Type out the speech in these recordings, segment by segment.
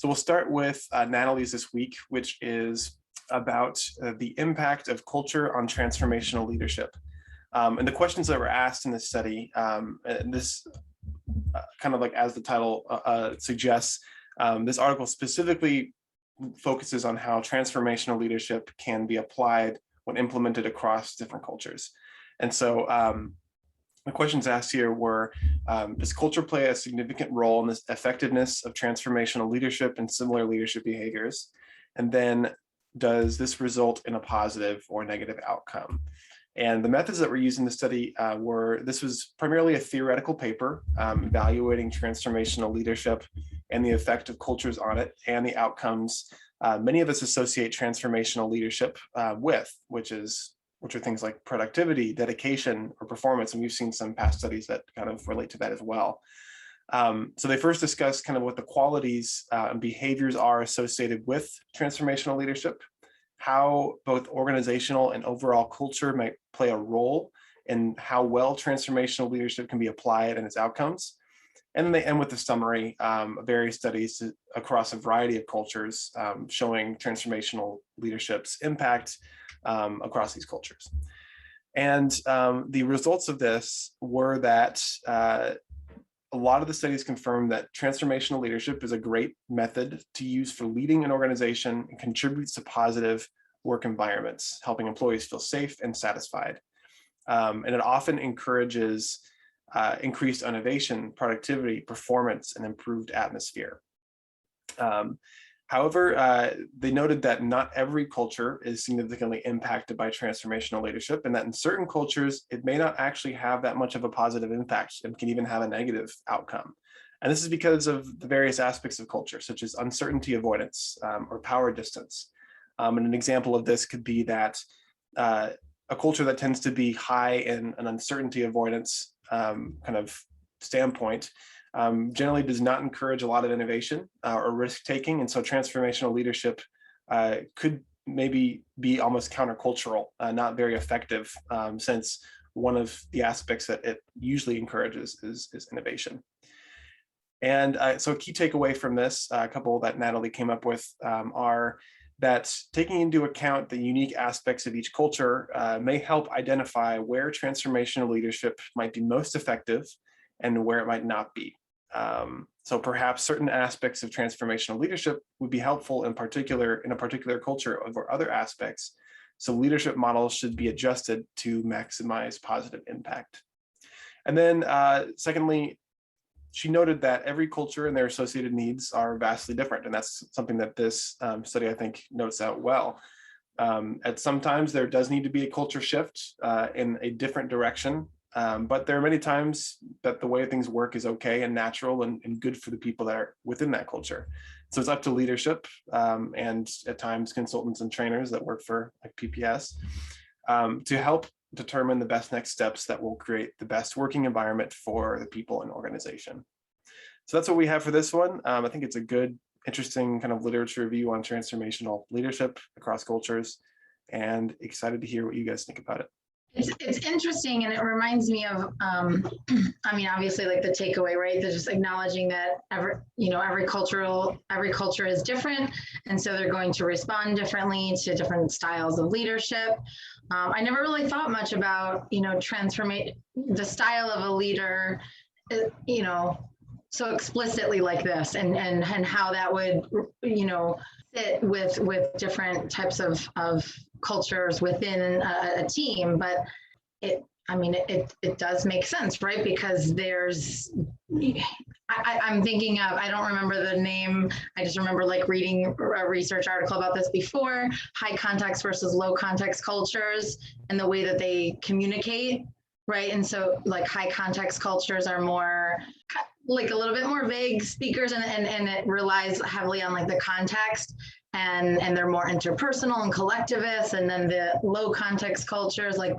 So we'll start with Natalie's this week, which is about the impact of culture on transformational leadership. And the questions that were asked in this study, and this kind of like as the title suggests, this article specifically focuses on how transformational leadership can be applied when implemented across different cultures. And so the questions asked here were, does culture play a significant role in the effectiveness of transformational leadership and similar leadership behaviors? And then does this result in a positive or negative outcome? And the methods that were used in the study this was primarily a theoretical paper evaluating transformational leadership and the effect of cultures on it and the outcomes many of us associate transformational leadership with, which are things like productivity, dedication, or performance. And we've seen some past studies that kind of relate to that as well. So they first discussed kind of what the qualities and behaviors are associated with transformational leadership, how both organizational and overall culture might play a role in how well transformational leadership can be applied and its outcomes. And then they end with a summary of various studies across a variety of cultures showing transformational leadership's impact across these cultures. And the results of this were that a lot of the studies confirm that transformational leadership is a great method to use for leading an organization and contributes to positive work environments, helping employees feel safe and satisfied. And it often encourages increased innovation, productivity, performance, and improved atmosphere. However, they noted that not every culture is significantly impacted by transformational leadership, and that in certain cultures, it may not actually have that much of a positive impact and can even have a negative outcome. And this is because of the various aspects of culture, such as uncertainty avoidance or power distance. And an example of this could be that a culture that tends to be high in an uncertainty avoidance kind of standpoint generally does not encourage a lot of innovation or risk-taking. And so transformational leadership could maybe be almost countercultural, not very effective, since one of the aspects that it usually encourages is innovation. And so a key takeaway from this, a couple that Natalie came up with, are that taking into account the unique aspects of each culture may help identify where transformational leadership might be most effective and where it might not be. So perhaps certain aspects of transformational leadership would be helpful in a particular culture over other aspects. So leadership models should be adjusted to maximize positive impact. And then secondly, she noted that every culture and their associated needs are vastly different. And that's something that this study, I think, notes out well. At sometimes there does need to be a culture shift in a different direction. But there are many times that the way things work is okay and natural and good for the people that are within that culture. So it's up to leadership and at times consultants and trainers that work for like PPS to help determine the best next steps that will create the best working environment for the people in the organization. So that's what we have for this one. I think it's a good, interesting kind of literature review on transformational leadership across cultures, and excited to hear what you guys think about it. It's interesting, and it reminds me of, I mean, obviously, like the takeaway, right? They're just acknowledging that every culture is different, and so they're going to respond differently to different styles of leadership. I never really thought much about, the style of a leader, so explicitly like this, and how that would, fit with different types of cultures within a team. But it does make sense, right? Because I'm thinking of, I don't remember the name, I just remember like reading a research article about this before, high context versus low context cultures and the way that they communicate, right? And so like high context cultures are more like a little bit more vague speakers, and it relies heavily on like the context, and they're more interpersonal and collectivist. And then the low context cultures, like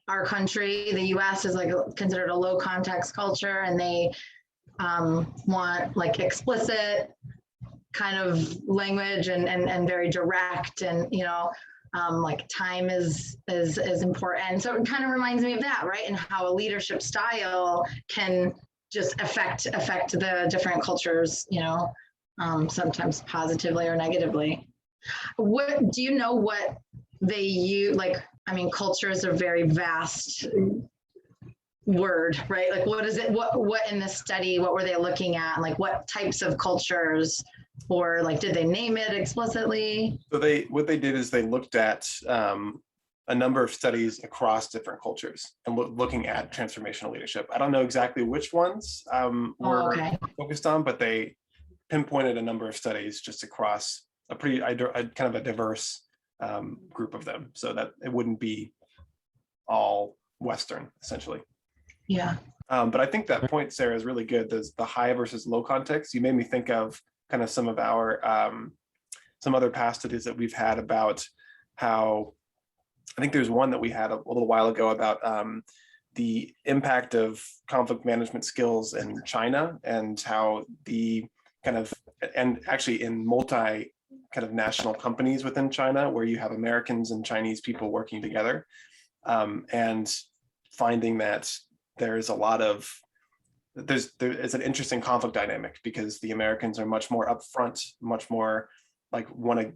our country, the US, is like considered a low context culture, and they want like explicit kind of language and very direct, and like time is important. So it kind of reminds me of that, right? And how a leadership style can just affect the different cultures, sometimes positively or negatively. What do you know what they use? Like, I mean, culture is a very vast word, right? Like, what is it? What in this study? What were they looking at? Like, what types of cultures, or like, did they name it explicitly? So what they did is they looked at a number of studies across different cultures and looking at transformational leadership. I don't know exactly which ones were focused on, but they pinpointed a number of studies just across a pretty kind of a diverse group of them, so that it wouldn't be all Western, essentially. Yeah. But I think that point, Sarah, is really good. There's the high versus low context. You made me think of kind of some of our some other past studies that we've had about how, I think there's one that we had a little while ago about the impact of conflict management skills in China, and how the kind of, and actually in multi kind of national companies within China, where you have Americans and Chinese people working together, and finding that there's a lot of, there is an interesting conflict dynamic, because the Americans are much more upfront, much more like want to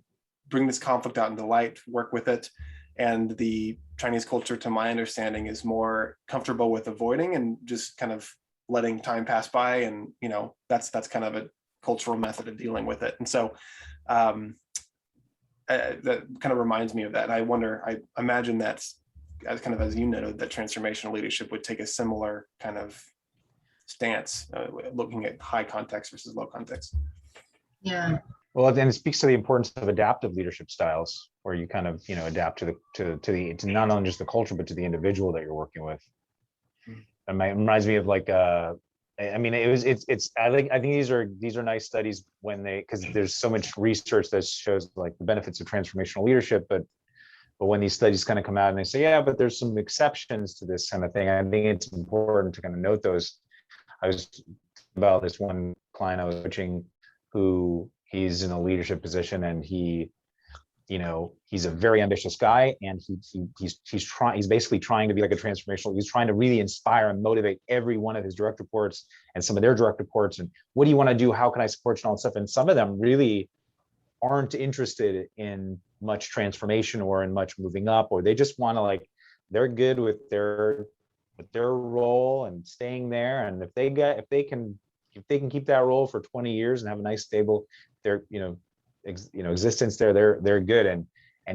bring this conflict out into light, work with it. And the Chinese culture, to my understanding, is more comfortable with avoiding and just kind of letting time pass by. And, you know, that's kind of a cultural method of dealing with it. And so that kind of reminds me of that. And I wonder, I imagine that's, as kind of, as you noted, that transformational leadership would take a similar kind of stance, looking at high context versus low context. Yeah. Well, then it speaks to the importance of adaptive leadership styles, where you kind of, you know, adapt to not only just the culture, but to the individual that you're working with. It reminds me of like, I mean, I think these are nice studies when because there's so much research that shows like the benefits of transformational leadership, but when these studies kind of come out and they say, yeah, but there's some exceptions to this kind of thing, I think it's important to kind of note those. I was about this one client I was coaching, who he's in a leadership position, and he, you know, he's a very ambitious guy, and he's basically trying to be like a transformational. He's trying to really inspire and motivate every one of his direct reports and some of their direct reports. And what do you want to do? How can I support you and all that stuff? And some of them really aren't interested in much transformation or in much moving up, or they just want to, like, they're good with their role and staying there. And if they can keep that role for 20 years and have a nice stable, existence there, they're good. And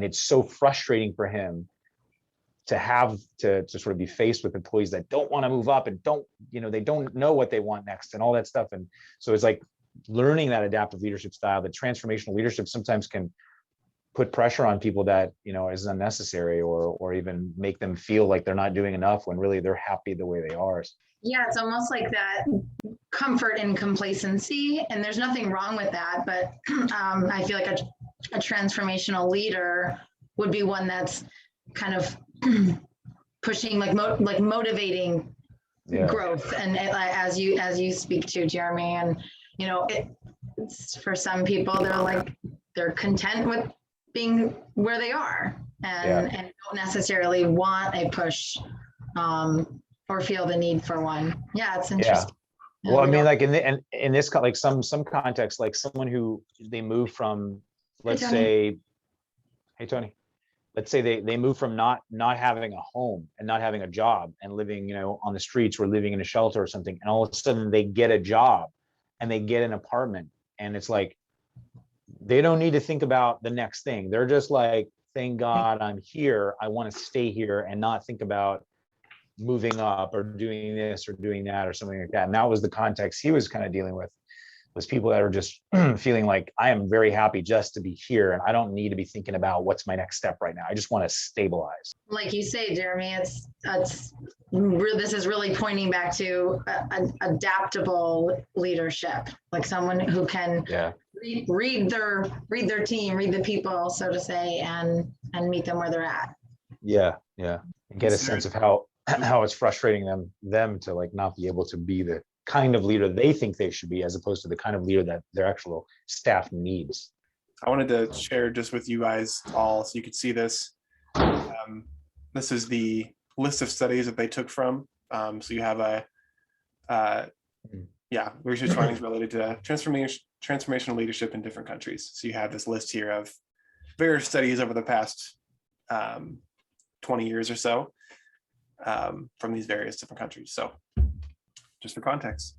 it's so frustrating for him to have to sort of be faced with employees that don't want to move up and they don't know what they want next and all that stuff. And so it's like learning that adaptive leadership style, that transformational leadership sometimes can put pressure on people that, you know, is unnecessary, or even make them feel like they're not doing enough when really they're happy the way they are. Yeah, it's almost like that comfort and complacency, and there's nothing wrong with that, but I feel like a transformational leader would be one that's kind of pushing, like motivating growth, and as you speak to, Jeremy. And you know, it's for some people, they're content with being where they are, and don't necessarily want a push or feel the need for one. Yeah, it's interesting. Yeah. Well, I mean, like in this, like some context, like someone who they move from, let's say, hey Tony, let's say they move from not having a home and not having a job and living, you know, on the streets or living in a shelter or something, and all of a sudden they get a job and they get an apartment, and it's like they don't need to think about the next thing. They're just like, thank God I'm here. I want to stay here and not think about moving up or doing this or doing that or something like that. And that was the context he was kind of dealing with, was people that are just feeling like, I am very happy just to be here, and I don't need to be thinking about what's my next step right now. I just want to stabilize. Like you say, Jeremy, it's this is really pointing back to adaptable leadership, like someone who can read their team, read the people, so to say, and meet them where they're at. Yeah. And get a sense of how it's frustrating them to like not be able to be the kind of leader they think they should be, as opposed to the kind of leader that their actual staff needs. I wanted to share just with you guys all, so you could see this. This is the list of studies that they took from. So you have yeah, research findings related to transformational leadership in different countries. So you have this list here of various studies over the past 20 years or so from these various different countries. So just for context.